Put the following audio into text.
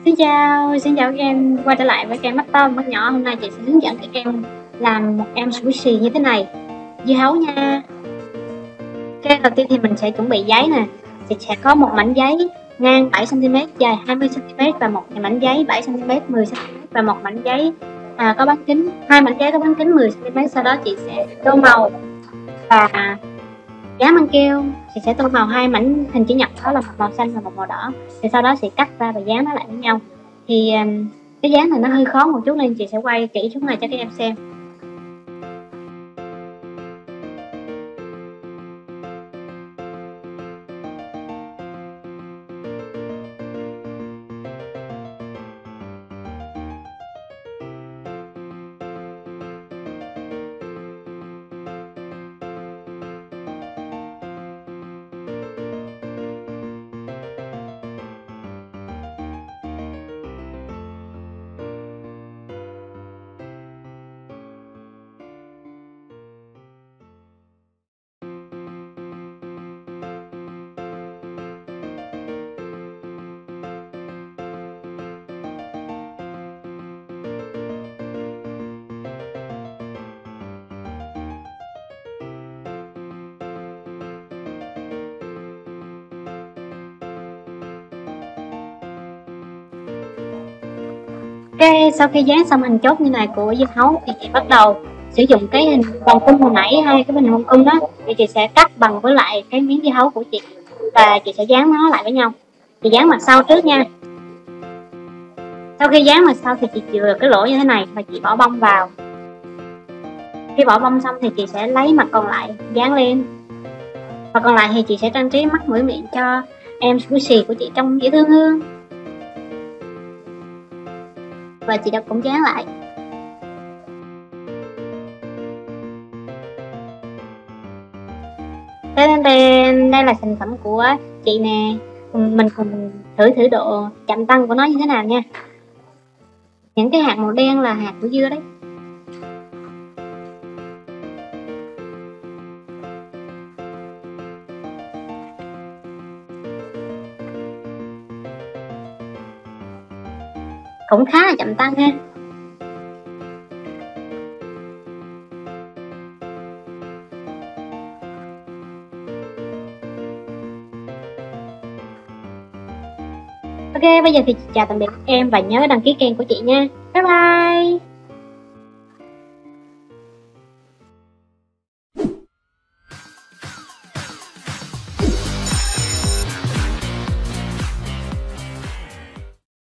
Xin chào các em quay trở lại với kênh Mắt To Mắt Nhỏ. Hôm nay chị sẽ hướng dẫn các em làm một em sushi như thế này, dưa hấu nha. Cái đầu tiên thì mình sẽ chuẩn bị giấy nè. Chị sẽ có một mảnh giấy ngang 7 cm, dài 20 cm và một mảnh giấy 7 cm, 10 cm và một mảnh giấy có bán kính, hai mảnh giấy có bán kính 10 cm. Sau đó chị sẽ tô màu và dán băng keo. Chị sẽ tô màu hai mảnh hình chữ nhật, đó là một màu xanh và một màu đỏ. Thì sau đó sẽ cắt ra và dán nó lại với nhau. Thì cái dáng này nó hơi khó một chút nên chị sẽ quay kỹ xuống này cho các em xem. Sau khi dán xong hình chốt như này của dưa hấu thì chị bắt đầu sử dụng cái hình vòng cung hồi nãy, hai cái hình vòng cung đó, thì chị sẽ cắt bằng với lại cái miếng dưa hấu của chị và chị sẽ dán nó lại với nhau. Chị dán mặt sau trước nha. Sau khi dán mặt sau thì chị chừa cái lỗ như thế này và chị bỏ bông vào. Khi bỏ bông xong thì chị sẽ lấy mặt còn lại dán lên. Và còn lại thì chị sẽ trang trí mắt mũi miệng cho em sushi của chị trông dễ thương hơn. Và chị đã cũng dán lại. Đây là sản phẩm của chị nè. Mình cùng thử độ chậm tăng của nó như thế nào nha. Những cái hạt màu đen là hạt của dưa đấy. Cũng khá là chậm tăng ha. Ok, bây giờ thì chị chào tạm biệt em và nhớ đăng ký kênh của chị nha. Bye bye.